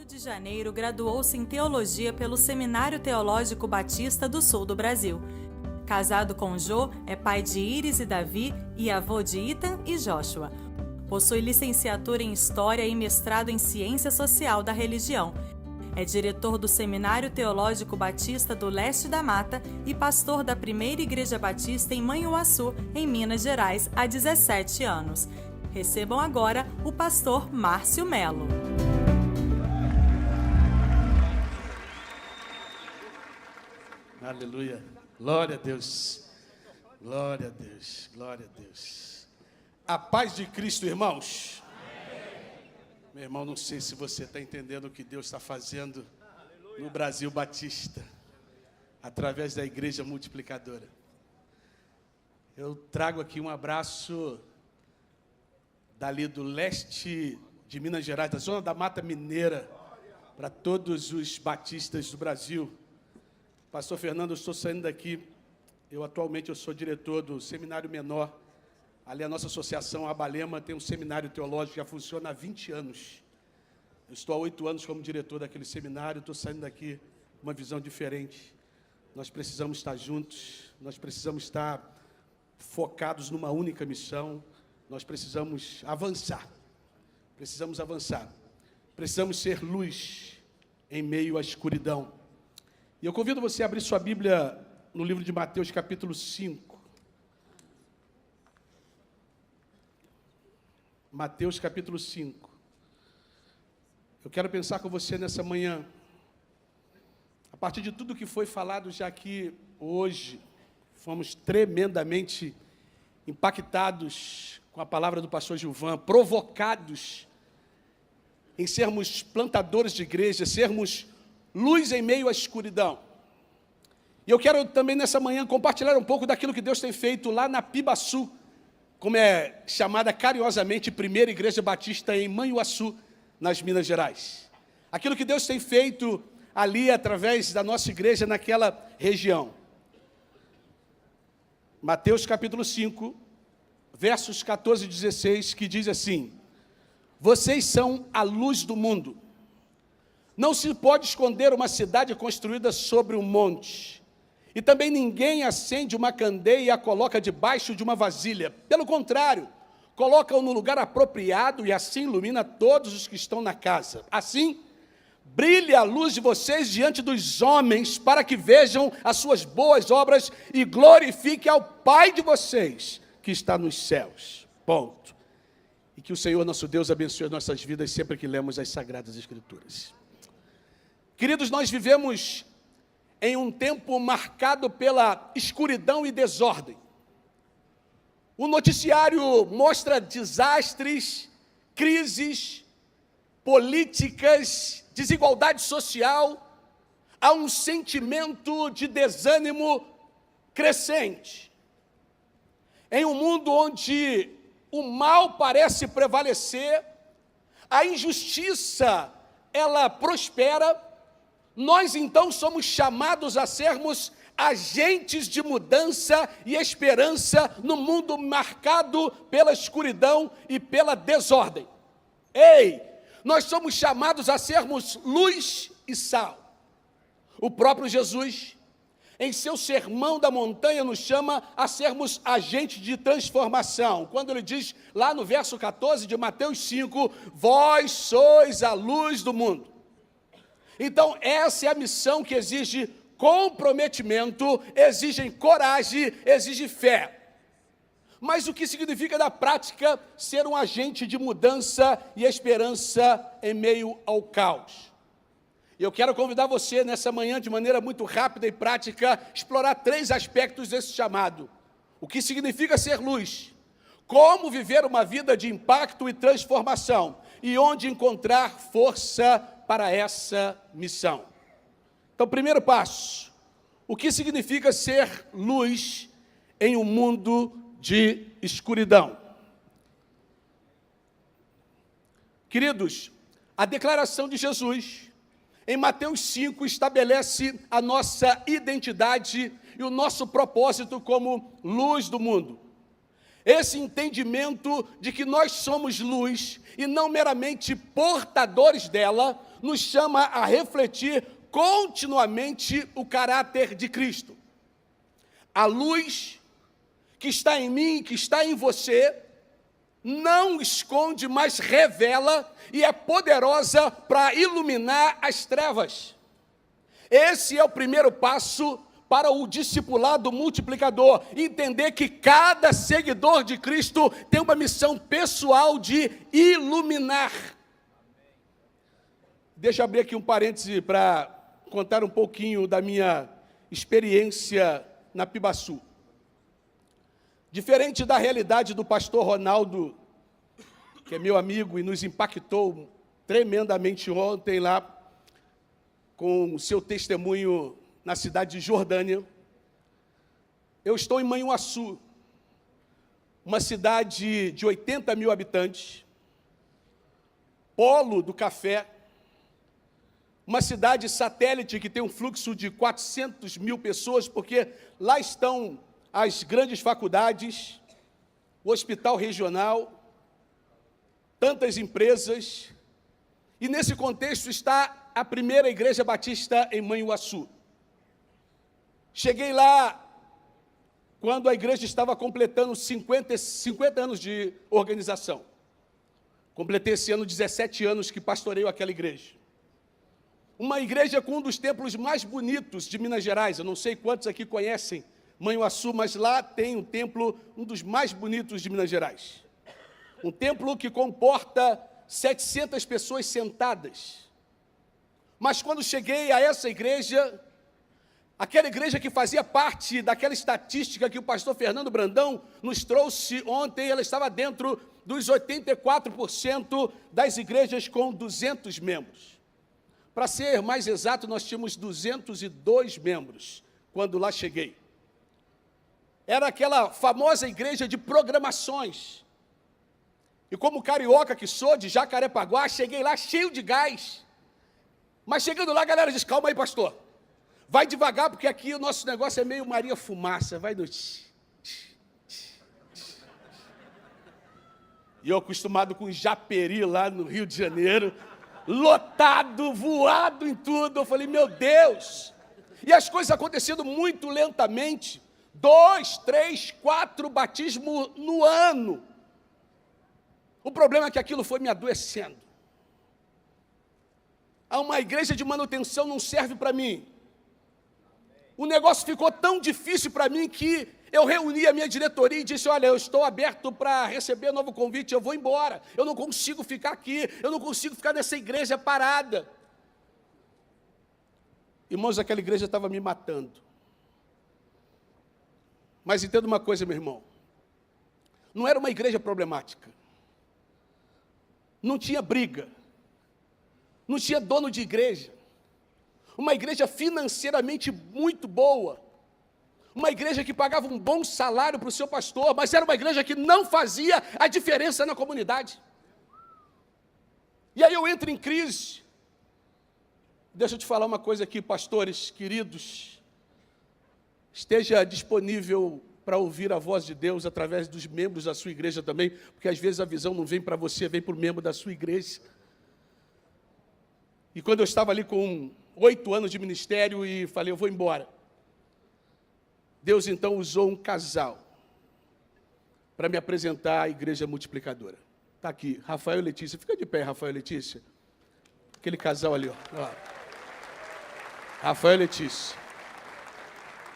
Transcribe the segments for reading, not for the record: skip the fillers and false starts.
Rio de Janeiro, graduou-se em Teologia pelo Seminário Teológico Batista do Sul do Brasil. Casado com Jo, é pai de Iris e Davi e avô de Ethan e Joshua. Possui licenciatura em História e mestrado em Ciência Social da Religião. É diretor do Seminário Teológico Batista do Leste da Mata e pastor da Primeira Igreja Batista em Manhuaçu, em Minas Gerais, há 17 anos. Recebam agora o pastor Márcio Melo. Aleluia. Glória a Deus. Glória a Deus. Glória a Deus. A paz de Cristo, irmãos. Meu irmão, não sei se você está entendendo o que Deus está fazendo no Brasil Batista, através da Igreja Multiplicadora. Eu trago aqui um abraço dali do leste de Minas Gerais, da zona da Mata Mineira, para todos os batistas do Brasil. Pastor Fernando, eu estou saindo daqui, atualmente eu sou diretor do Seminário Menor. Ali a nossa associação, a Abalema, tem um seminário teológico que já funciona há 20 anos. Eu estou há 8 anos como diretor daquele seminário, estou saindo daqui com uma visão diferente. Nós precisamos estar juntos, nós precisamos estar focados numa única missão, nós precisamos avançar, precisamos ser luz em meio à escuridão. E eu convido você a abrir sua Bíblia no livro de Mateus, capítulo 5. Mateus, capítulo 5. Eu quero pensar com você nessa manhã, a partir de tudo que foi falado já aqui hoje, fomos tremendamente impactados com a palavra do pastor Gilvan, provocados em sermos plantadores de igreja, sermos luz em meio à escuridão. E eu quero também nessa manhã compartilhar um pouco daquilo que Deus tem feito lá na Pibaçu, como é chamada carinhosamente Primeira Igreja Batista em Manhuaçu, nas Minas Gerais. Aquilo que Deus tem feito ali através da nossa igreja naquela região. Mateus capítulo 5, versos 14 e 16, que diz assim: vocês são a luz do mundo. Não se pode esconder uma cidade construída sobre um monte. E também ninguém acende uma candeia e a coloca debaixo de uma vasilha. Pelo contrário, coloca-o no lugar apropriado e assim ilumina todos os que estão na casa. Assim, brilhe a luz de vocês diante dos homens, para que vejam as suas boas obras e glorifiquem ao Pai de vocês, que está nos céus. Ponto. E que o Senhor nosso Deus abençoe as nossas vidas sempre que lemos as Sagradas Escrituras. Queridos, nós vivemos em um tempo marcado pela escuridão e desordem. O noticiário mostra desastres, crises, políticas, desigualdade social. Há um sentimento de desânimo crescente. Em um mundo onde o mal parece prevalecer, a injustiça, ela prospera, nós então somos chamados a sermos agentes de mudança e esperança no mundo marcado pela escuridão e pela desordem. Ei, nós somos chamados a sermos luz e sal. O próprio Jesus, em seu sermão da montanha, nos chama a sermos agentes de transformação. Quando ele diz lá no verso 14 de Mateus 5, vós sois a luz do mundo. Então, essa é a missão que exige comprometimento, exige coragem, exige fé. Mas o que significa na prática ser um agente de mudança e esperança em meio ao caos? Eu quero convidar você nessa manhã, de maneira muito rápida e prática, explorar 3 aspectos desse chamado. O que significa ser luz? Como viver uma vida de impacto e transformação? E onde encontrar força para essa missão? Então, primeiro passo, o que significa ser luz em um mundo de escuridão? Queridos, a declaração de Jesus em Mateus 5 estabelece a nossa identidade e o nosso propósito como luz do mundo. Esse entendimento de que nós somos luz e não meramente portadores dela, nos chama a refletir continuamente o caráter de Cristo. A luz que está em mim, que está em você, não esconde, mas revela e é poderosa para iluminar as trevas. Esse é o primeiro passo para o discipulado multiplicador, entender que cada seguidor de Cristo tem uma missão pessoal de iluminar. Deixa eu abrir aqui um parêntese para contar um pouquinho da minha experiência na Pibaçu. Diferente da realidade do pastor Ronaldo, que é meu amigo e nos impactou tremendamente ontem lá, com o seu testemunho na cidade de Jordânia, eu estou em Manhuaçu, uma cidade de 80 mil habitantes, polo do café, uma cidade satélite que tem um fluxo de 400 mil pessoas, porque lá estão as grandes faculdades, o hospital regional, tantas empresas, e nesse contexto está a primeira igreja batista em Manhuaçu. Cheguei lá quando a igreja estava completando 50 anos de organização. Completei esse ano 17 anos que pastoreio aquela igreja. Uma igreja com um dos templos mais bonitos de Minas Gerais. Eu não sei quantos aqui conhecem Manhuaçu, mas lá tem um templo, um dos mais bonitos de Minas Gerais. Um templo que comporta 700 pessoas sentadas. Mas quando cheguei a essa igreja, aquela igreja que fazia parte daquela estatística que o pastor Fernando Brandão nos trouxe ontem, ela estava dentro dos 84% das igrejas com 200 membros. Para ser mais exato, nós tínhamos 202 membros quando lá cheguei. Era aquela famosa igreja de programações. E como carioca que sou, de Jacarepaguá, cheguei lá cheio de gás. Mas chegando lá, a galera diz, calma aí, pastor. Vai devagar, porque aqui o nosso negócio é meio Maria Fumaça. Vai no... E eu acostumado com Japeri lá no Rio de Janeiro, lotado, voado em tudo. Eu falei, meu Deus. E as coisas acontecendo muito lentamente. 2, 3, 4 batismos no ano. O problema é que aquilo foi me adoecendo. Uma igreja de manutenção não serve para mim. O negócio ficou tão difícil para mim que eu reuni a minha diretoria e disse, olha, eu estou aberto para receber novo convite, eu vou embora. Eu não consigo ficar aqui, eu não consigo ficar nessa igreja parada. Irmãos, aquela igreja estava me matando. Mas entenda uma coisa, meu irmão. Não era uma igreja problemática. Não tinha briga. Não tinha dono de igreja. Uma igreja financeiramente muito boa. Uma igreja que pagava um bom salário para o seu pastor, mas era uma igreja que não fazia a diferença na comunidade. E aí eu entro em crise. Deixa eu te falar uma coisa aqui, pastores queridos. Esteja disponível para ouvir a voz de Deus através dos membros da sua igreja também, porque às vezes a visão não vem para você, vem para o membro da sua igreja. E quando eu estava ali com 8 anos de ministério e falei, eu vou embora. Deus então usou um casal para me apresentar à igreja multiplicadora. Está aqui, Rafael e Letícia. Fica de pé, Rafael e Letícia. Aquele casal ali, ó. Rafael e Letícia.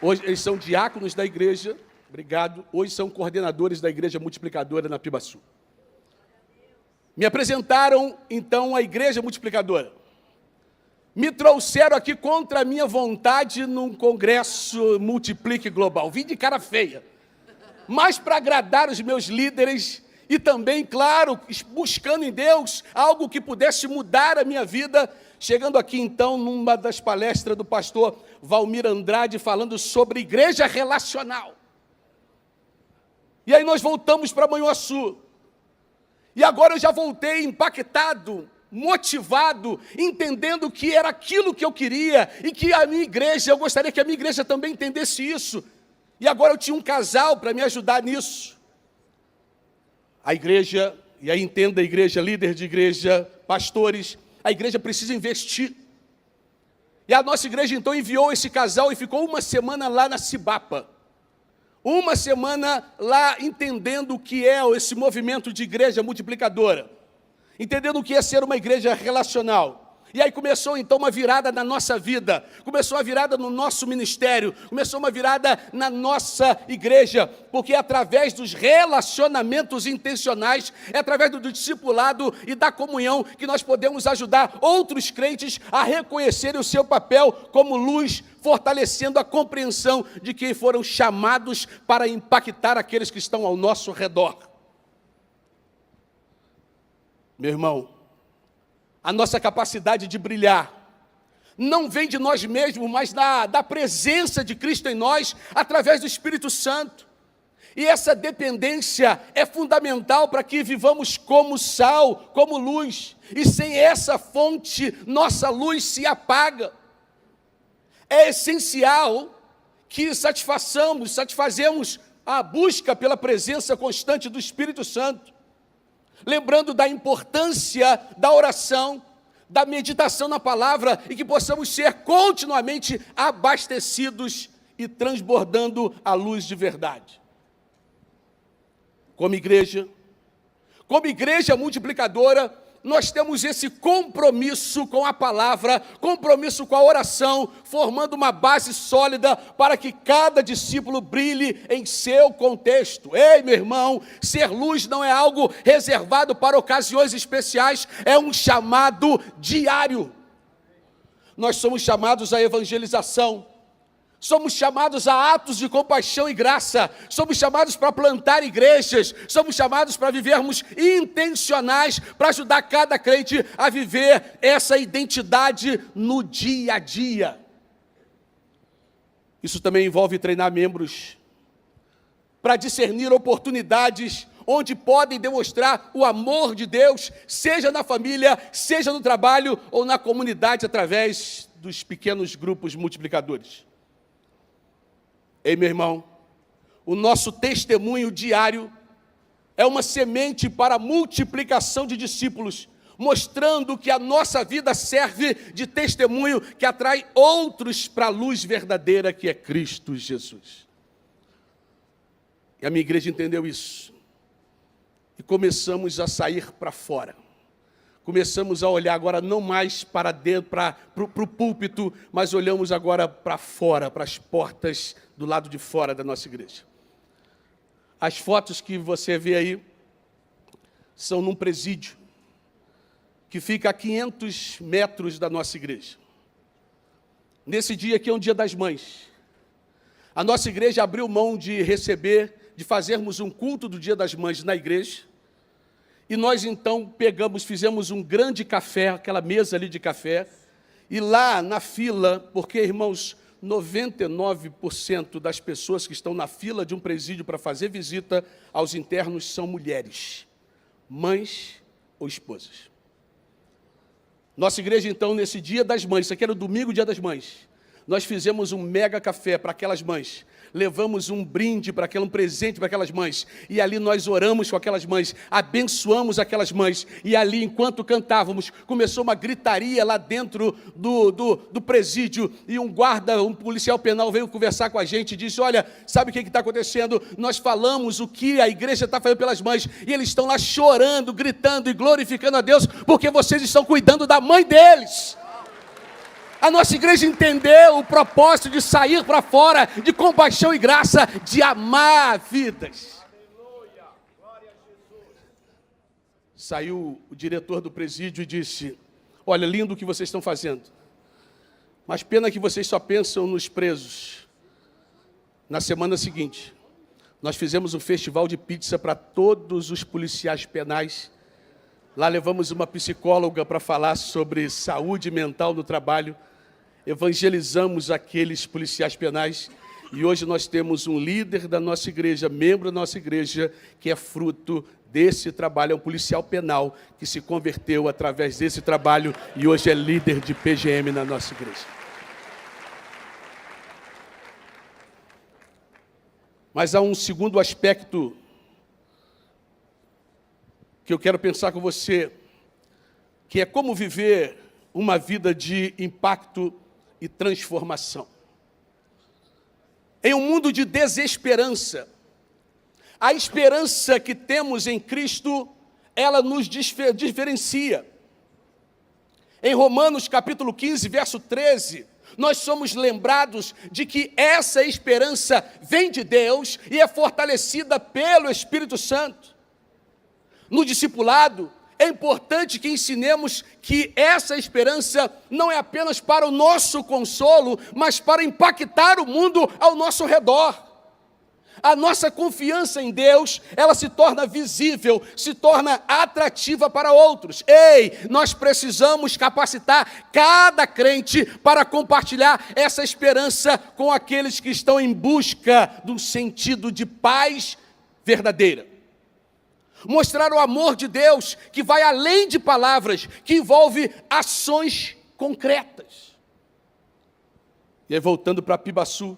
Hoje eles são diáconos da igreja, obrigado. Hoje são coordenadores da igreja multiplicadora na Pibaçu. Me apresentaram então à igreja multiplicadora. Me trouxeram aqui contra a minha vontade num congresso Multiplique Global. Vim de cara feia, mas para agradar os meus líderes e também, claro, buscando em Deus algo que pudesse mudar a minha vida. Chegando aqui então numa das palestras do pastor Valmir Andrade falando sobre igreja relacional. E aí nós voltamos para Manhuaçu. E agora eu já voltei impactado, motivado, entendendo que era aquilo que eu queria e que a minha igreja, eu gostaria que a minha igreja também entendesse isso. E agora eu tinha um casal para me ajudar nisso. A igreja, e aí entenda a igreja, líder de igreja, pastores, a igreja precisa investir. E a nossa igreja então enviou esse casal e ficou uma semana lá na Cibapa. Uma semana lá entendendo o que é esse movimento de igreja multiplicadora. Entendendo o que é ser uma igreja relacional. E aí começou então uma virada na nossa vida, começou uma virada no nosso ministério, começou uma virada na nossa igreja, porque é através dos relacionamentos intencionais, é através do discipulado e da comunhão que nós podemos ajudar outros crentes a reconhecerem o seu papel como luz, fortalecendo a compreensão de que foram chamados para impactar aqueles que estão ao nosso redor. Meu irmão, a nossa capacidade de brilhar não vem de nós mesmos, mas da presença de Cristo em nós, através do Espírito Santo. E essa dependência é fundamental para que vivamos como sal, como luz. E sem essa fonte, nossa luz se apaga. É essencial que satisfazemos a busca pela presença constante do Espírito Santo. Lembrando da importância da oração, da meditação na palavra e que possamos ser continuamente abastecidos e transbordando a luz de verdade. Como igreja multiplicadora, nós temos esse compromisso com a palavra, compromisso com a oração, formando uma base sólida para que cada discípulo brilhe em seu contexto. Ei, meu irmão, ser luz não é algo reservado para ocasiões especiais, é um chamado diário. Nós somos chamados à evangelização, somos chamados a atos de compaixão e graça, somos chamados para plantar igrejas, somos chamados para vivermos intencionais, para ajudar cada crente a viver essa identidade no dia a dia. Isso também envolve treinar membros para discernir oportunidades onde podem demonstrar o amor de Deus, seja na família, seja no trabalho ou na comunidade, através dos pequenos grupos multiplicadores. Ei, meu irmão, o nosso testemunho diário é uma semente para a multiplicação de discípulos, mostrando que a nossa vida serve de testemunho que atrai outros para a luz verdadeira que é Cristo Jesus. E a minha igreja entendeu isso. E começamos a sair para fora. Começamos a olhar agora não mais para dentro, para o púlpito, mas olhamos agora para fora, para as portas do lado de fora da nossa igreja. As fotos que você vê aí são num presídio, que fica a 500 metros da nossa igreja. Nesse dia aqui é um dia das mães. A nossa igreja abriu mão de de fazermos um culto do dia das mães na igreja, e nós então fizemos um grande café, aquela mesa ali de café, e lá na fila, porque, irmãos, 99% das pessoas que estão na fila de um presídio para fazer visita aos internos são mulheres, mães ou esposas. Nossa igreja, então, nesse dia das mães, isso aqui era o domingo, dia das mães, nós fizemos um mega café para aquelas mães, levamos um brinde para um presente para aquelas mães, e ali nós oramos com aquelas mães, abençoamos aquelas mães, e ali, enquanto cantávamos, começou uma gritaria lá dentro do presídio, e um policial penal veio conversar com a gente e disse: olha, sabe o que está acontecendo? Nós falamos o que a igreja está fazendo pelas mães, e eles estão lá chorando, gritando e glorificando a Deus, porque vocês estão cuidando da mãe deles. A nossa igreja entendeu o propósito de sair para fora de compaixão e graça, de amar vidas. Saiu o diretor do presídio e disse: olha, lindo o que vocês estão fazendo, mas pena que vocês só pensam nos presos. Na semana seguinte, nós fizemos um festival de pizza para todos os policiais penais. Lá levamos uma psicóloga para falar sobre saúde mental no trabalho. Evangelizamos aqueles policiais penais. E hoje nós temos um líder da nossa igreja, membro da nossa igreja, que é fruto desse trabalho. É um policial penal que se converteu através desse trabalho e hoje é líder de PGM na nossa igreja. Mas há um segundo aspecto que eu quero pensar com você que é como viver uma vida de impacto e transformação. Em um mundo de desesperança, a esperança que temos em Cristo, ela nos diferencia. Em Romanos capítulo 15, verso 13, nós somos lembrados de que essa esperança vem de Deus e é fortalecida pelo Espírito Santo. No discipulado, é importante que ensinemos que essa esperança não é apenas para o nosso consolo, mas para impactar o mundo ao nosso redor. A nossa confiança em Deus, ela se torna visível, se torna atrativa para outros. Nós precisamos capacitar cada crente para compartilhar essa esperança com aqueles que estão em busca de um sentido de paz verdadeira. Mostrar o amor de Deus que vai além de palavras, que envolve ações concretas. E aí, voltando para Pibaçu,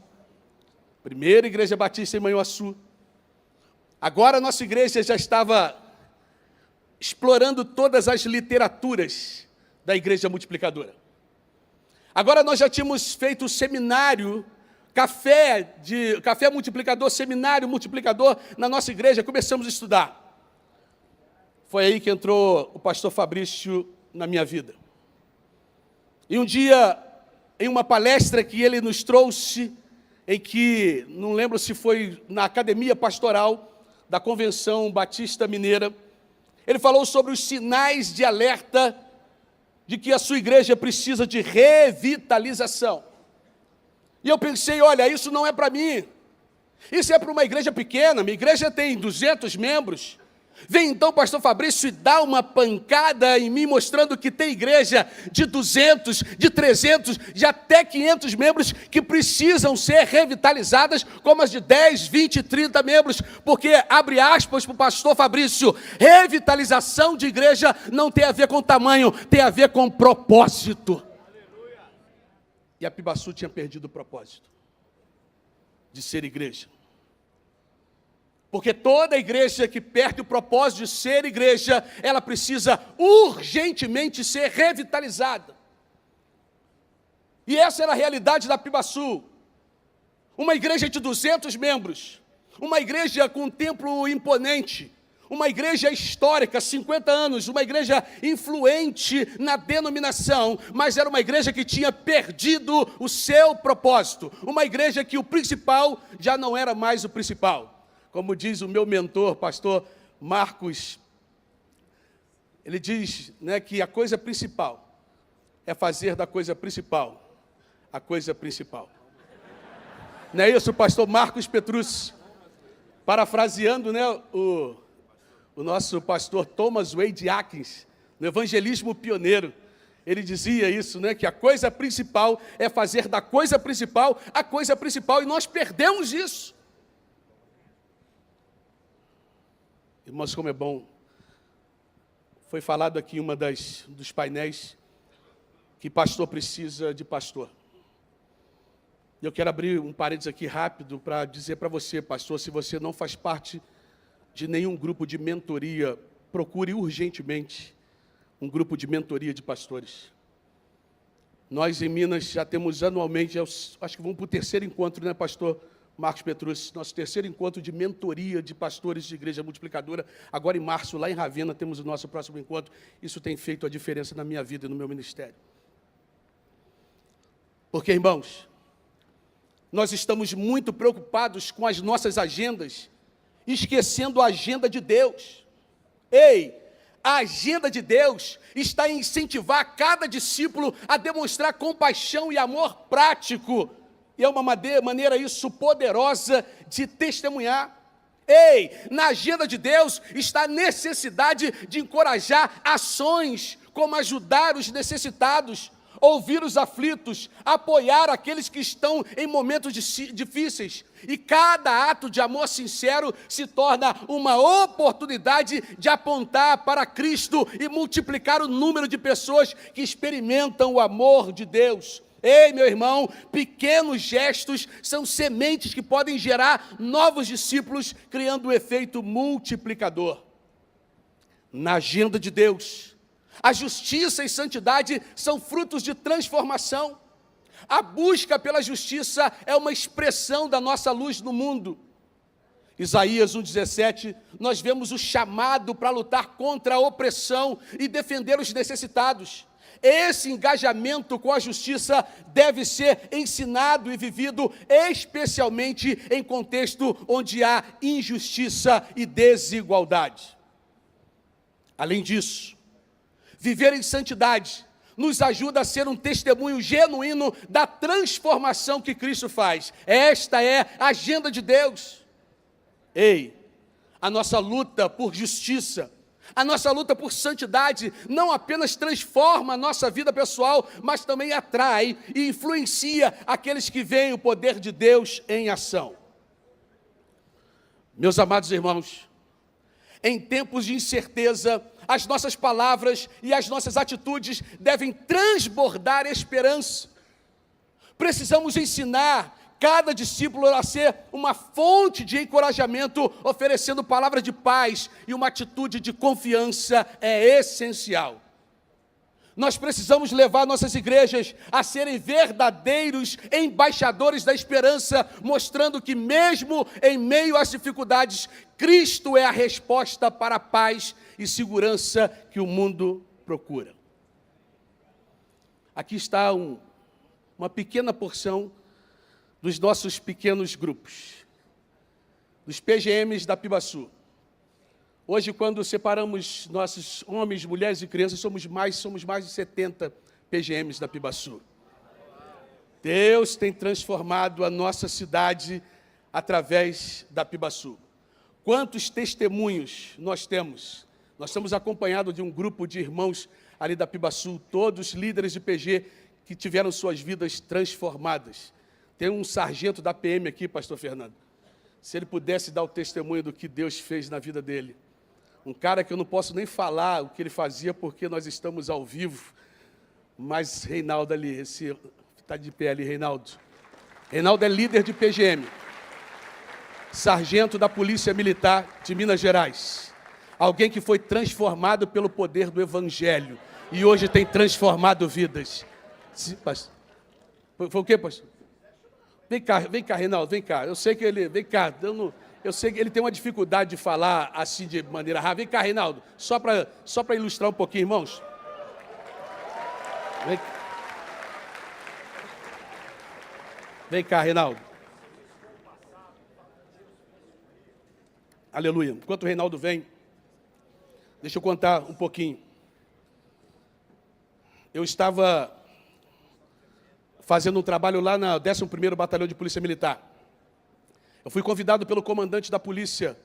primeira igreja batista em Manhuaçu. Agora a nossa igreja já estava explorando todas as literaturas da igreja multiplicadora. Agora nós já tínhamos feito o seminário, café multiplicador, seminário multiplicador na nossa igreja, começamos a estudar. Foi aí que entrou o pastor Fabrício na minha vida. E um dia, em uma palestra que ele nos trouxe, em que, não lembro se foi na academia pastoral da Convenção Batista Mineira, ele falou sobre os sinais de alerta de que a sua igreja precisa de revitalização. E eu pensei, olha, isso não é para mim, isso é para uma igreja pequena, minha igreja tem 200 membros. Vem então o pastor Fabrício e dá uma pancada em mim, mostrando que tem igreja de 200, de 300, de até 500 membros que precisam ser revitalizadas, como as de 10, 20, 30 membros, porque, abre aspas para o pastor Fabrício, revitalização de igreja não tem a ver com tamanho, tem a ver com propósito. Aleluia. E a Pibaçu tinha perdido o propósito de ser igreja. Porque toda igreja que perde o propósito de ser igreja, ela precisa urgentemente ser revitalizada. E essa era a realidade da Pibaçu. Uma igreja de 200 membros, uma igreja com um templo imponente, uma igreja histórica, 50 anos, uma igreja influente na denominação, mas era uma igreja que tinha perdido o seu propósito. Uma igreja que o principal já não era mais o principal. Como diz o meu mentor, pastor Marcos, ele diz, que a coisa principal é fazer da coisa principal a coisa principal. Não é isso, pastor Marcos Petrucci? Parafraseando o nosso pastor Thomas Wade Atkins, no evangelismo pioneiro, ele dizia isso, que a coisa principal é fazer da coisa principal a coisa principal, e nós perdemos isso. Irmãos, como é bom, foi falado aqui em uma dos painéis, que pastor precisa de pastor. Eu quero abrir um parênteses aqui rápido para dizer para você, pastor, se você não faz parte de nenhum grupo de mentoria, procure urgentemente um grupo de mentoria de pastores. Nós em Minas já temos anualmente, acho que vamos para o terceiro encontro, pastor Marcos Petrucci, nosso terceiro encontro de mentoria de pastores de igreja multiplicadora. Agora em março, lá em Ravenna, temos o nosso próximo encontro. Isso tem feito a diferença na minha vida e no meu ministério. Porque, irmãos, nós estamos muito preocupados com as nossas agendas, esquecendo a agenda de Deus. A agenda de Deus está em incentivar cada discípulo a demonstrar compaixão e amor prático. E é uma maneira isso poderosa de testemunhar. Na agenda de Deus está a necessidade de encorajar ações como ajudar os necessitados, ouvir os aflitos, apoiar aqueles que estão em momentos difíceis. E cada ato de amor sincero se torna uma oportunidade de apontar para Cristo e multiplicar o número de pessoas que experimentam o amor de Deus. Meu irmão, pequenos gestos são sementes que podem gerar novos discípulos, criando um efeito multiplicador. Na agenda de Deus, A justiça e santidade são frutos de transformação. A busca pela justiça é uma expressão da nossa luz no mundo. Isaías 1,17, nós vemos o chamado para lutar contra a opressão e defender os necessitados. Esse engajamento com a justiça deve ser ensinado e vivido especialmente em contexto onde há injustiça e desigualdade. Além disso, viver em santidade nos ajuda a ser um testemunho genuíno da transformação que Cristo faz. Esta é a agenda de Deus. A nossa luta por justiça, a nossa luta por santidade não apenas transforma a nossa vida pessoal, mas também atrai e influencia aqueles que veem o poder de Deus em ação. Meus amados irmãos, em tempos de incerteza, as nossas palavras e as nossas atitudes devem transbordar esperança. Precisamos ensinar cada discípulo a ser uma fonte de encorajamento, oferecendo palavras de paz, e uma atitude de confiança é essencial. Nós precisamos levar nossas igrejas a serem verdadeiros embaixadores da esperança, mostrando que mesmo em meio às dificuldades, Cristo é a resposta para a paz e segurança que o mundo procura. Aqui está uma pequena porção dos nossos pequenos grupos, dos PGMs da Pibaçu. Hoje, quando separamos nossos homens, mulheres e crianças, somos mais de 70 PGMs da Pibaçu. Deus tem transformado a nossa cidade através da Pibaçu. Quantos testemunhos nós temos? Nós estamos acompanhados de um grupo de irmãos ali da Pibaçu, todos líderes de PG que tiveram suas vidas transformadas. Tem um sargento da PM aqui, pastor Fernando. Se ele pudesse dar o testemunho do que Deus fez na vida dele. Um cara que eu não posso nem falar o que ele fazia, porque nós estamos ao vivo. Mas Reinaldo ali, esse está de pé ali, Reinaldo. Reinaldo é líder de PGM. Sargento da Polícia Militar de Minas Gerais. Alguém que foi transformado pelo poder do Evangelho. E hoje tem transformado vidas. Sim, pastor. Foi o quê, pastor? Vem cá, Reinaldo, vem cá. Eu sei que ele, eu sei que ele tem uma dificuldade de falar assim de maneira rápida. Vem cá, Reinaldo, só para ilustrar um pouquinho, irmãos. Vem cá, Reinaldo. Aleluia. Enquanto o Reinaldo vem, deixa eu contar um pouquinho. Eu estava fazendo um trabalho lá na 11º Batalhão de Polícia Militar. Eu fui convidado pelo comandante da polícia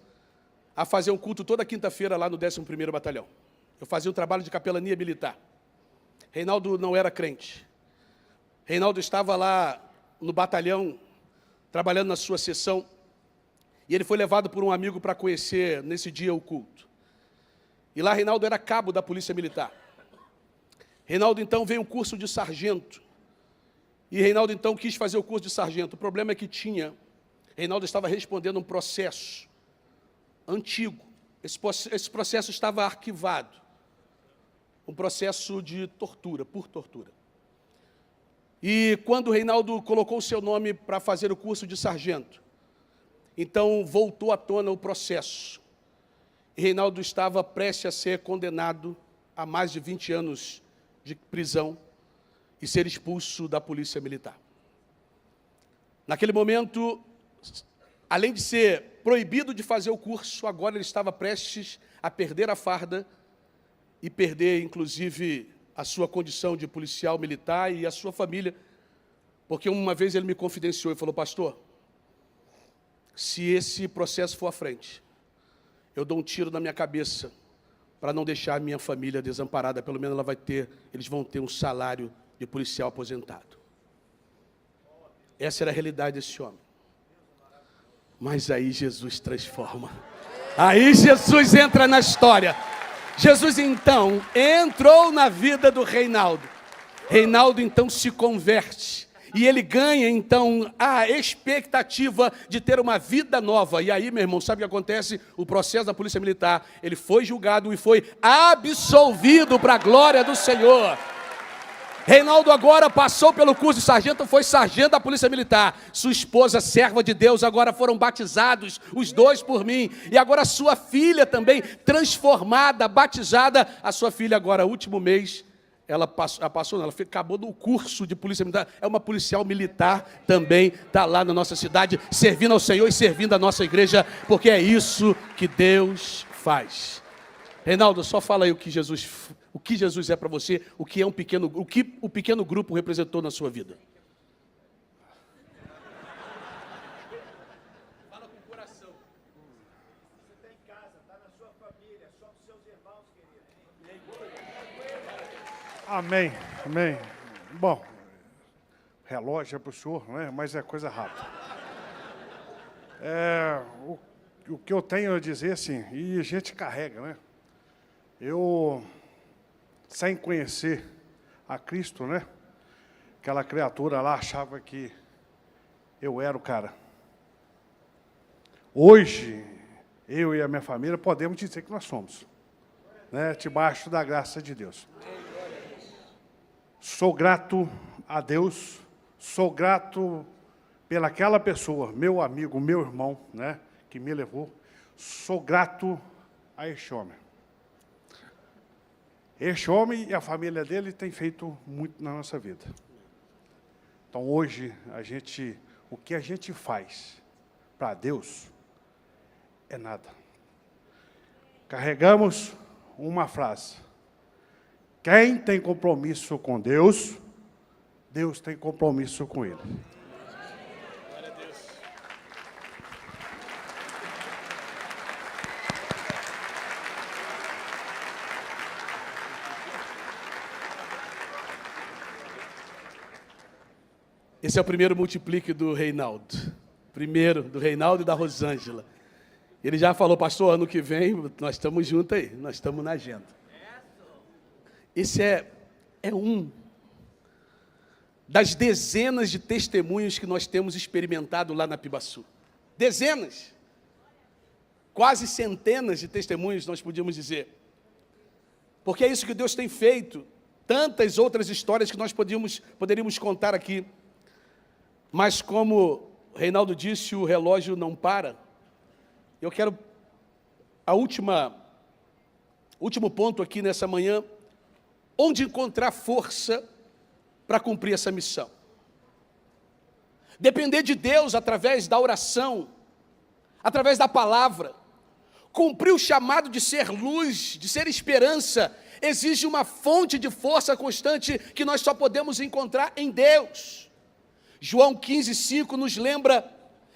a fazer um culto toda quinta-feira lá no 11º Batalhão. Eu fazia um trabalho de capelania militar. Reinaldo não era crente. Reinaldo estava lá no batalhão, trabalhando na sua seção, e ele foi levado por um amigo para conhecer, nesse dia, o culto. E lá Reinaldo era cabo da Polícia Militar. Reinaldo, então, veio um curso de sargento. E Reinaldo, então, quis fazer o curso de sargento. O problema é que Reinaldo estava respondendo um processo antigo. Esse processo estava arquivado. Um processo de tortura, por tortura. E quando Reinaldo colocou o seu nome para fazer o curso de sargento, então voltou à tona o processo. E Reinaldo estava prestes a ser condenado a mais de 20 anos de prisão e ser expulso da Polícia Militar. Naquele momento, além de ser proibido de fazer o curso, agora ele estava prestes a perder a farda e perder, inclusive, a sua condição de policial militar e a sua família, porque uma vez ele me confidenciou e falou: pastor, se esse processo for à frente, eu dou um tiro na minha cabeça para não deixar a minha família desamparada, pelo menos eles vão ter um salário de policial aposentado. Essa era a realidade desse homem. Mas aí Jesus transforma. Aí Jesus entra na história. Jesus, então, entrou na vida do Reinaldo. Reinaldo, então, se converte. E ele ganha, então, a expectativa de ter uma vida nova. E aí, meu irmão, sabe o que acontece? O processo da Polícia Militar, ele foi julgado e foi absolvido para a glória do Senhor. Reinaldo agora passou pelo curso de sargento, foi sargento da Polícia Militar. Sua esposa, serva de Deus, agora foram batizados, os dois por mim. E agora sua filha também, transformada, batizada. A sua filha agora, último mês, ela acabou no curso de Polícia Militar. É uma policial militar também, está lá na nossa cidade, servindo ao Senhor e servindo a nossa igreja, porque é isso que Deus faz. Reinaldo, só fala aí o que Jesus é para você, o que o pequeno grupo representou na sua vida. Fala com o coração. Você está em casa, está na sua família, só com seus irmãos, querido. Amém, amém. Bom, relógio é para o senhor, né? Mas é coisa rápida. O que eu tenho a dizer, assim, e a gente carrega, né? Eu, sem conhecer a Cristo, né? Aquela criatura lá achava que eu era o cara. Hoje, eu e a minha família podemos dizer que nós somos, né? Debaixo da graça de Deus. Sou grato a Deus, sou grato pelaquela pessoa, meu amigo, meu irmão, né? Que me levou. Sou grato a este homem. Este homem e a família dele têm feito muito na nossa vida. Então, hoje, o que a gente faz para Deus é nada. Carregamos uma frase. Quem tem compromisso com Deus, Deus tem compromisso com ele. Esse é o primeiro multiplique do Reinaldo. Primeiro, do Reinaldo e da Rosângela. Ele já falou, pastor, ano que vem, nós estamos juntos aí, nós estamos na agenda. Esse é um das dezenas de testemunhos que nós temos experimentado lá na Pibaçu. Dezenas. Quase centenas de testemunhos, nós podíamos dizer. Porque é isso que Deus tem feito. Tantas outras histórias que nós poderíamos contar aqui. Mas como Reinaldo disse, o relógio não para. Eu quero último ponto aqui nessa manhã, onde encontrar força para cumprir essa missão. Depender de Deus através da oração, através da palavra. Cumprir o chamado de ser luz, de ser esperança, exige uma fonte de força constante que nós só podemos encontrar em Deus. João 15:5 nos lembra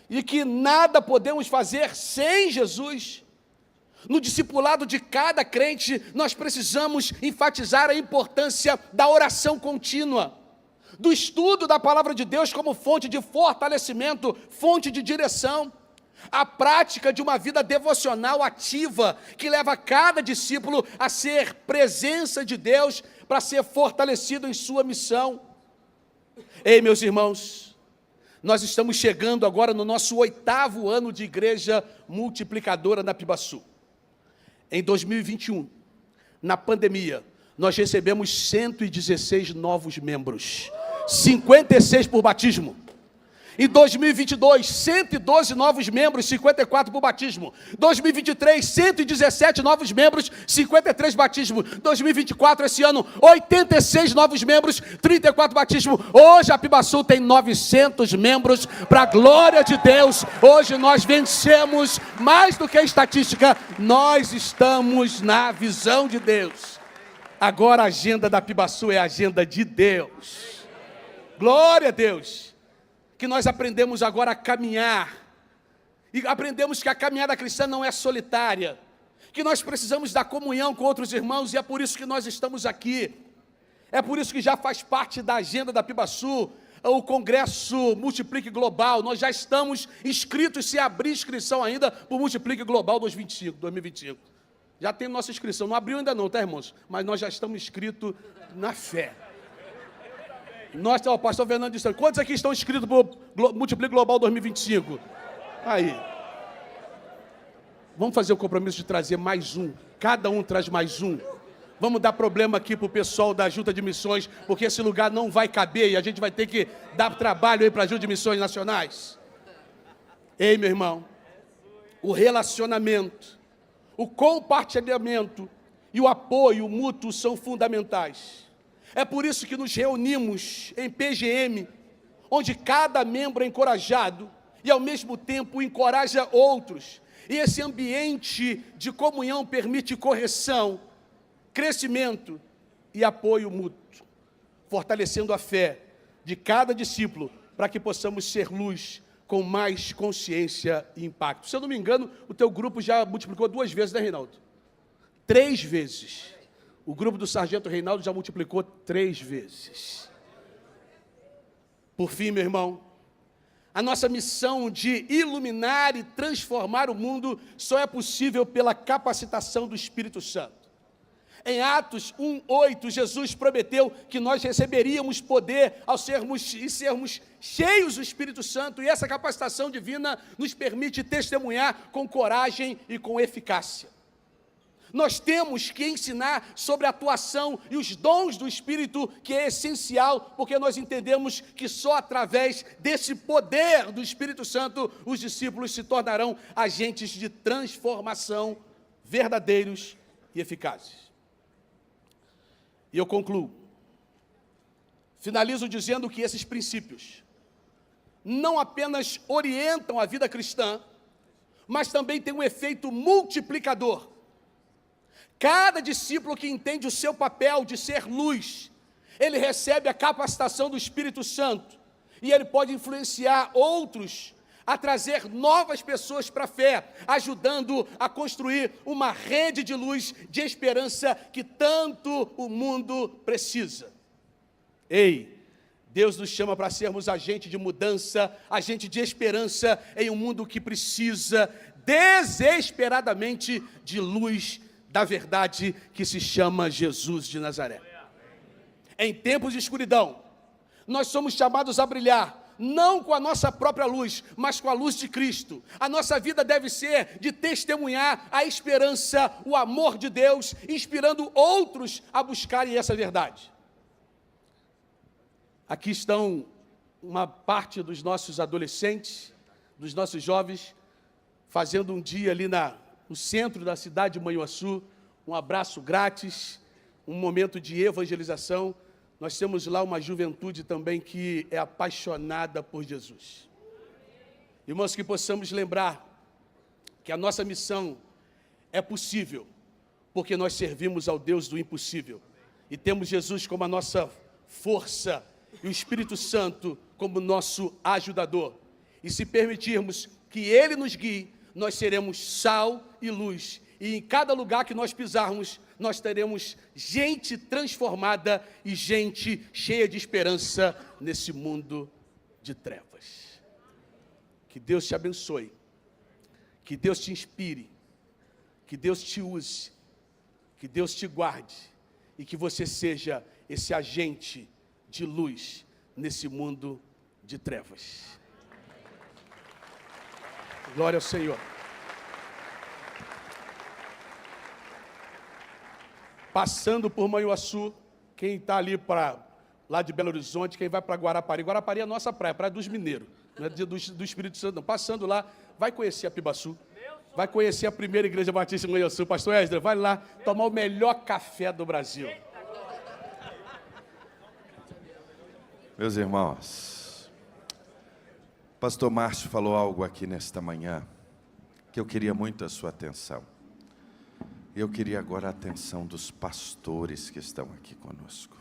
de que nada podemos fazer sem Jesus. No discipulado de cada crente, nós precisamos enfatizar a importância da oração contínua, do estudo da palavra de Deus como fonte de fortalecimento, fonte de direção, a prática de uma vida devocional ativa, que leva cada discípulo a ser presença de Deus, para ser fortalecido em sua missão. Ei, meus irmãos, nós estamos chegando agora no nosso 8º ano de igreja multiplicadora na Pibaçu. Em 2021, na pandemia, nós recebemos 116 novos membros, 56 por batismo. Em 2022, 112 novos membros, 54 por batismo. 2023, 117 novos membros, 53 batismo. 2024, esse ano, 86 novos membros, 34 batismo. Hoje a Pibaçu tem 900 membros, para a glória de Deus. Hoje nós vencemos mais do que a estatística. Nós estamos na visão de Deus. Agora a agenda da Pibaçu é a agenda de Deus. Glória a Deus. Que nós aprendemos agora a caminhar, e aprendemos que a caminhada cristã não é solitária, que nós precisamos da comunhão com outros irmãos, e é por isso que nós estamos aqui, é por isso que já faz parte da agenda da Pibaçu, o Congresso Multiplique Global. Nós já estamos inscritos, se abrir inscrição ainda, para o Multiplique Global 2025, já tem nossa inscrição, não abriu ainda não, tá, irmãos? Mas nós já estamos inscritos na fé. Nós, o pastor Fernando disse, quantos aqui estão inscritos para o Multiplica Global 2025? Aí. Vamos fazer o compromisso de trazer mais um. Cada um traz mais um. Vamos dar problema aqui para o pessoal da Junta de Missões, porque esse lugar não vai caber e a gente vai ter que dar trabalho aí para a Junta de Missões Nacionais. Ei, meu irmão, o relacionamento, o compartilhamento e o apoio mútuo são fundamentais. É por isso que nos reunimos em PGM, onde cada membro é encorajado e, ao mesmo tempo, encoraja outros. E esse ambiente de comunhão permite correção, crescimento e apoio mútuo, fortalecendo a fé de cada discípulo para que possamos ser luz com mais consciência e impacto. Se eu não me engano, o teu grupo já multiplicou 2 vezes, né, Reinaldo? 3 vezes. O grupo do Sargento Reinaldo já multiplicou 3 vezes. Por fim, meu irmão, a nossa missão de iluminar e transformar o mundo só é possível pela capacitação do Espírito Santo. Em Atos 1:8, Jesus prometeu que nós receberíamos poder ao sermos cheios do Espírito Santo, e essa capacitação divina nos permite testemunhar com coragem e com eficácia. Nós temos que ensinar sobre a atuação e os dons do Espírito, que é essencial, porque nós entendemos que só através desse poder do Espírito Santo os discípulos se tornarão agentes de transformação verdadeiros e eficazes. E eu concluo. Finalizo dizendo que esses princípios não apenas orientam a vida cristã, mas também têm um efeito multiplicador. Cada discípulo que entende o seu papel de ser luz, ele recebe a capacitação do Espírito Santo, e ele pode influenciar outros a trazer novas pessoas para a fé, ajudando a construir uma rede de luz, de esperança que tanto o mundo precisa. Ei, Deus nos chama para sermos agente de mudança, agente de esperança em um mundo que precisa desesperadamente de luz da verdade que se chama Jesus de Nazaré. Em tempos de escuridão, nós somos chamados a brilhar, não com a nossa própria luz, mas com a luz de Cristo. A nossa vida deve ser de testemunhar a esperança, o amor de Deus, inspirando outros a buscarem essa verdade. Aqui estão uma parte dos nossos adolescentes, dos nossos jovens, fazendo um dia ali no centro da cidade de Manhuaçu, um abraço grátis, um momento de evangelização. Nós temos lá uma juventude também que é apaixonada por Jesus. Irmãos, que possamos lembrar que a nossa missão é possível, porque nós servimos ao Deus do impossível. E temos Jesus como a nossa força e o Espírito Santo como nosso ajudador. E se permitirmos que Ele nos guie, nós seremos sal e luz. E em cada lugar que nós pisarmos, nós teremos gente transformada e gente cheia de esperança nesse mundo de trevas. Que Deus te abençoe, que Deus te inspire, que Deus te use, que Deus te guarde e que você seja esse agente de luz nesse mundo de trevas. Glória ao Senhor. Passando por Manhuaçu, quem está ali para lá de Belo Horizonte, quem vai para Guarapari. Guarapari é a nossa praia, praia dos mineiros, não é do Espírito Santo, não. Passando lá, vai conhecer a Pibaçu, vai conhecer a primeira igreja batista em Manhuaçu. Pastor Esdras, vai lá tomar o melhor café do Brasil. Meus irmãos, pastor Márcio falou algo aqui nesta manhã, que eu queria muito a sua atenção. Eu queria agora a atenção dos pastores que estão aqui conosco.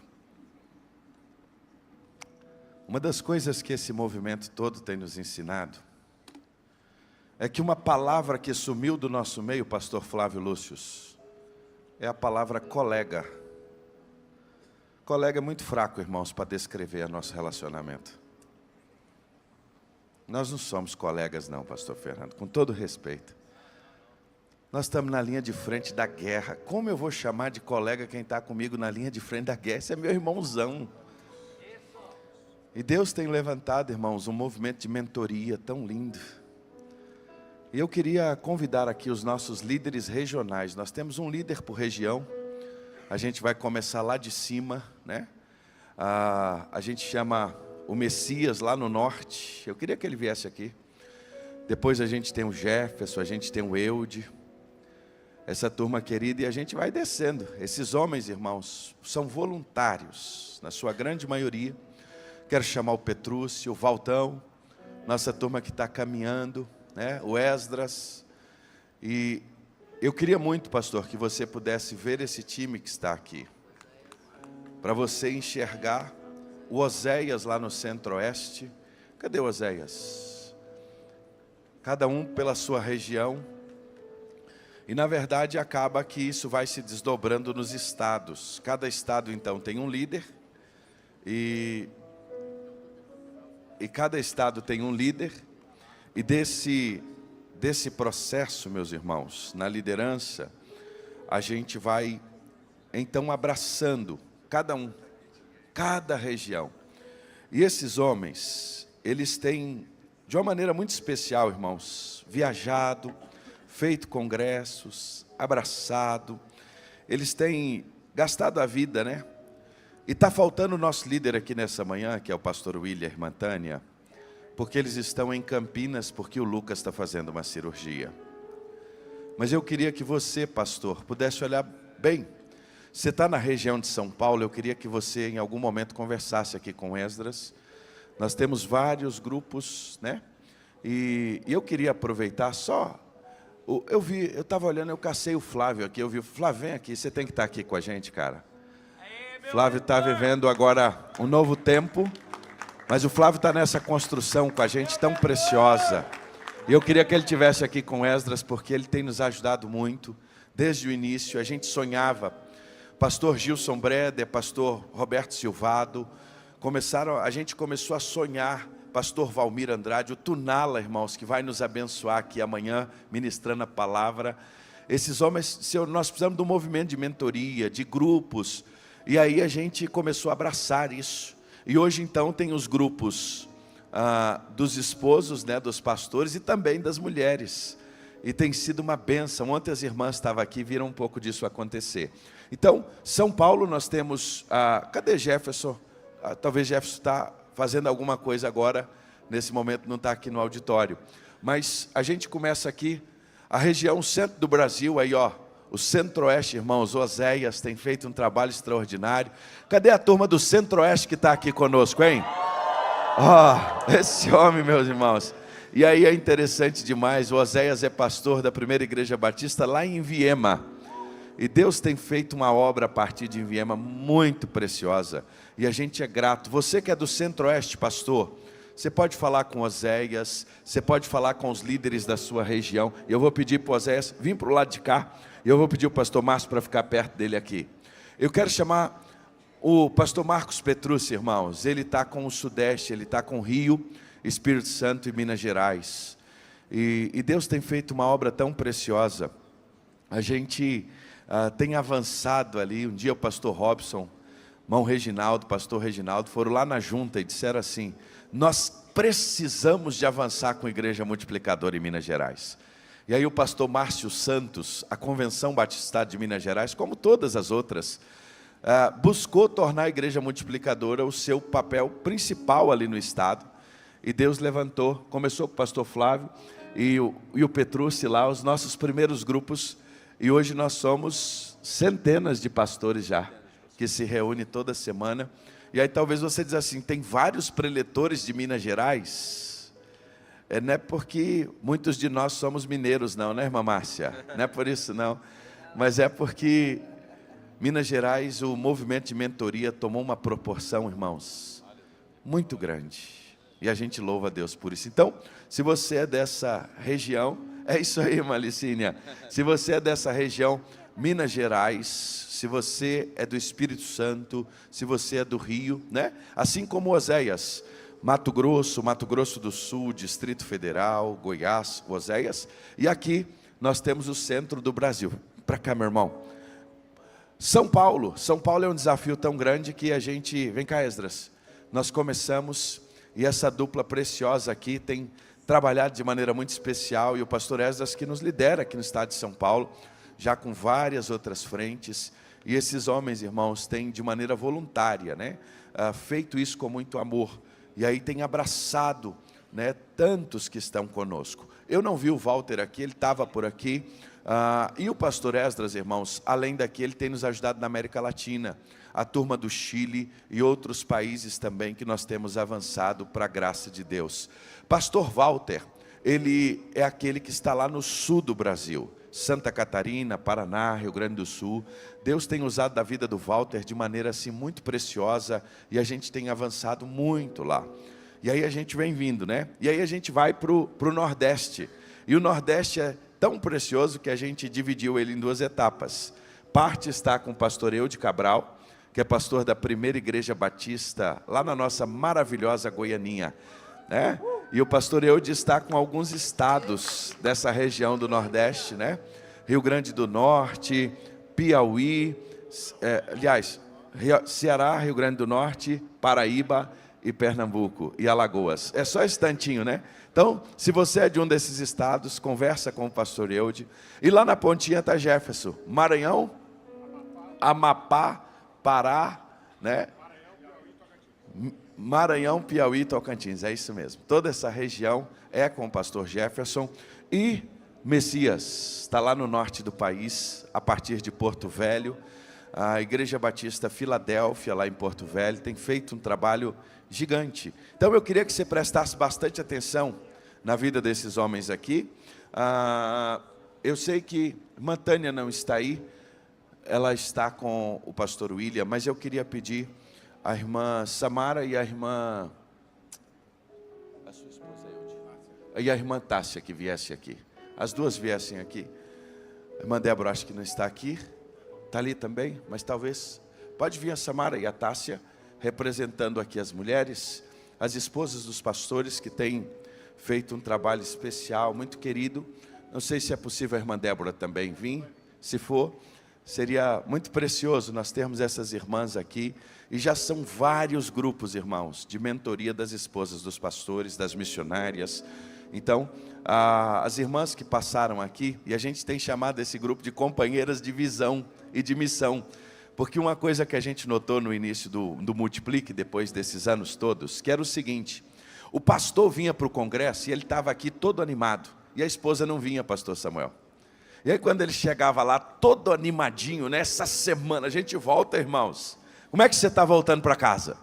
Uma das coisas que esse movimento todo tem nos ensinado é que uma palavra que sumiu do nosso meio, pastor Flávio Lúcius, é a palavra colega. Colega é muito fraco, irmãos, para descrever nosso relacionamento. Nós não somos colegas não, pastor Fernando, com todo respeito. Nós estamos na linha de frente da guerra. Como eu vou chamar de colega quem está comigo na linha de frente da guerra? Esse é meu irmãozão. E Deus tem levantado, irmãos, um movimento de mentoria tão lindo. E eu queria convidar aqui os nossos líderes regionais. Nós temos um líder por região. A gente vai começar lá de cima, né? A gente chama o Messias lá no norte. Eu queria que ele viesse aqui. Depois a gente tem o Jefferson, a gente tem o Eude. Essa turma querida, e a gente vai descendo. Esses homens, irmãos, são voluntários, na sua grande maioria. Quero chamar o Petrúcio, o Valdão, nossa turma que está caminhando, né? O Esdras. E eu queria muito, pastor, que você pudesse ver esse time que está aqui. Para você enxergar o Oséias lá no Centro-Oeste. Cadê o Oséias? Cada um pela sua região. E na verdade acaba que isso vai se desdobrando nos estados. Cada estado então tem um líder. E cada estado tem um líder, e desse processo, meus irmãos, na liderança, a gente vai, então, abraçando cada região. E esses homens, eles têm, de uma maneira muito especial, irmãos, viajado, feito congressos, abraçado, eles têm gastado a vida, né? E está faltando o nosso líder aqui nessa manhã, que é o pastor William e a irmã Tânia, porque eles estão em Campinas, porque o Lucas está fazendo uma cirurgia. Mas eu queria que você, pastor, pudesse olhar bem. Você está na região de São Paulo, eu queria que você em algum momento conversasse aqui com Esdras. Nós temos vários grupos, né? E eu queria aproveitar só... Eu estava olhando, eu cacei o Flávio aqui, eu vi o Flávio, vem aqui, você tem que estar aqui com a gente, cara. Flávio está vivendo agora um novo tempo, mas o Flávio está nessa construção com a gente tão preciosa. E eu queria que ele estivesse aqui com Esdras, porque ele tem nos ajudado muito. Desde o início, a gente sonhava. Pastor Gilson Breder, pastor Roberto Silvado, a gente começou a sonhar. Pastor Valmir Andrade, o Tunala, irmãos, que vai nos abençoar aqui amanhã, ministrando a palavra. Esses homens, nós precisamos de um movimento de mentoria, de grupos. E aí a gente começou a abraçar isso. E hoje então tem os grupos dos esposos, né, dos pastores e também das mulheres. E tem sido uma bênção. Ontem as irmãs estavam aqui e viram um pouco disso acontecer. Então, São Paulo nós temos... cadê Jefferson? Talvez Jefferson está fazendo alguma coisa agora. Nesse momento não está aqui no auditório. Mas a gente começa aqui. A região centro do Brasil, aí ó. O Centro-Oeste, irmãos, Oséias tem feito um trabalho extraordinário. Cadê a turma do Centro-Oeste que está aqui conosco, hein? Esse homem, meus irmãos. E aí é interessante demais, o Oséias é pastor da Primeira Igreja Batista lá em Viema. E Deus tem feito uma obra a partir de Viema muito preciosa. E a gente é grato. Você que é do Centro-Oeste, pastor, você pode falar com Oséias, você pode falar com os líderes da sua região. Eu vou pedir para o Oséias vir para o lado de cá. E eu vou pedir o pastor Márcio para ficar perto dele aqui. Eu quero chamar o pastor Marcos Petrúcio, irmãos. Ele está com o Sudeste, ele está com o Rio, Espírito Santo e Minas Gerais. E Deus tem feito uma obra tão preciosa. A gente tem avançado ali. Um dia o pastor Robson, pastor Reginaldo, foram lá na junta e disseram assim: nós precisamos de avançar com a Igreja Multiplicadora em Minas Gerais. E aí o pastor Márcio Santos, a Convenção Batista de Minas Gerais, como todas as outras, buscou tornar a Igreja Multiplicadora o seu papel principal ali no estado. E Deus levantou, começou com o pastor Flávio e o Petrúcio lá, os nossos primeiros grupos. E hoje nós somos centenas de pastores já, que se reúnem toda semana. E aí talvez você diz assim, tem vários preletores de Minas Gerais... Não é porque muitos de nós somos mineiros não, né, irmã Márcia? Não é por isso não, mas é porque Minas Gerais, o movimento de mentoria tomou uma proporção, irmãos, muito grande. E a gente louva a Deus por isso. Então, se você é dessa região, é isso aí, irmã Licínia. Se você é dessa região, Minas Gerais, se você é do Espírito Santo, se você é do Rio, né? Assim como Oséias, Mato Grosso do Sul, Distrito Federal, Goiás, Oséias. E aqui nós temos o centro do Brasil. Para cá, meu irmão. São Paulo é um desafio tão grande que a gente... Vem cá, Esdras. nós começamos, e essa dupla preciosa aqui tem trabalhado de maneira muito especial, e o pastor Esdras que nos lidera aqui no estado de São Paulo, já com várias outras frentes, e esses homens, irmãos, têm de maneira voluntária, né, feito isso com muito amor, e aí tem abraçado, né, tantos que estão conosco. Eu não vi o Walter aqui, ele estava por aqui, e o pastor Esdras, irmãos, além daqui, ele tem nos ajudado na América Latina, a turma do Chile e outros países também que nós temos avançado para a graça de Deus. Pastor Walter, ele é aquele que está lá no sul do Brasil, Santa Catarina, Paraná, Rio Grande do Sul. Deus tem usado da vida do Walter de maneira assim muito preciosa, e a gente tem avançado muito lá. E aí a gente vem vindo, né? E aí a gente vai para o Nordeste, e o Nordeste é tão precioso que a gente dividiu ele em 2 etapas. Parte está com o pastor Eude Cabral, que é pastor da Primeira Igreja Batista, lá na nossa maravilhosa Goianinha, né? E o pastor Eude está com alguns estados dessa região do Nordeste, né? Rio Grande do Norte, Piauí, Ceará, Rio Grande do Norte, Paraíba e Pernambuco e Alagoas. É só esse tantinho, né? Então, se você é de um desses estados, conversa com o pastor Eude. E lá na pontinha está Jefferson, Maranhão, Amapá, Pará, né? Maranhão, Piauí, Tocantins, é isso mesmo. Toda essa região é com o pastor Jefferson. E Messias está lá no norte do país, a partir de Porto Velho. A Igreja Batista Filadélfia, lá em Porto Velho, tem feito um trabalho gigante. Então eu queria que você prestasse bastante atenção na vida desses homens aqui. Eu sei que Mantânia não está aí, ela está com o pastor William, mas eu queria pedir a irmã Samara e a sua esposa e a irmã Tássia que viessem aqui. As duas viessem aqui. A irmã Débora acho que não está aqui. Está ali também, mas talvez. Pode vir a Samara e a Tássia, representando aqui as mulheres, as esposas dos pastores que têm feito um trabalho especial, muito querido. Não sei se é possível a irmã Débora também vir. Se for, seria muito precioso nós termos essas irmãs aqui. E já são vários grupos, irmãos, de mentoria das esposas dos pastores, das missionárias. Então, as irmãs que passaram aqui, e a gente tem chamado esse grupo de companheiras de visão e de missão, porque uma coisa que a gente notou no início do Multiplique, depois desses anos todos, que era o seguinte: o pastor vinha para o congresso e ele estava aqui todo animado, e a esposa não vinha, pastor Samuel. E aí quando ele chegava lá, todo animadinho, nessa semana, a gente volta, irmãos, como é que você está voltando para casa?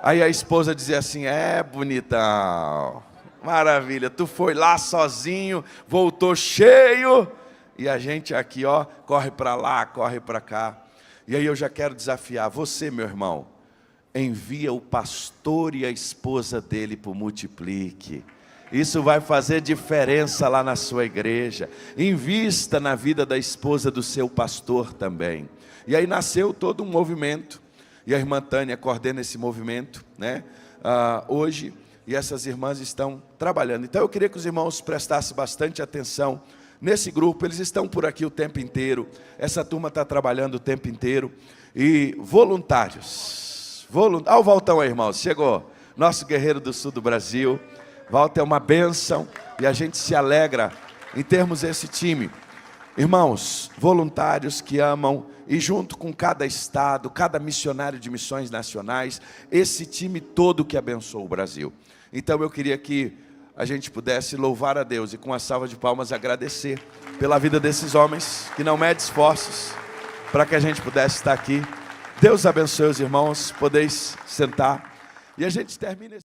Aí a esposa dizia assim: bonitão, maravilha, tu foi lá sozinho, voltou cheio, e a gente aqui, ó, corre para lá, corre para cá. E aí eu já quero desafiar você, meu irmão, envia o pastor e a esposa dele para o Multiplique. Isso vai fazer diferença lá na sua igreja. Invista na vida da esposa do seu pastor também. E aí nasceu todo um movimento, e a irmã Tânia coordena esse movimento, né? Hoje, e essas irmãs estão trabalhando. Então eu queria que os irmãos prestassem bastante atenção nesse grupo. Eles estão por aqui o tempo inteiro, essa turma está trabalhando o tempo inteiro. E voluntários, o Valtão aí, irmãos, chegou, nosso guerreiro do sul do Brasil. Walter é uma bênção, e a gente se alegra em termos esse time. Irmãos, voluntários que amam, e junto com cada estado, cada missionário de missões nacionais, esse time todo que abençoa o Brasil. Então eu queria que a gente pudesse louvar a Deus e com a salva de palmas agradecer pela vida desses homens que não medem esforços para que a gente pudesse estar aqui. Deus abençoe os irmãos, podeis sentar, e a gente termina esse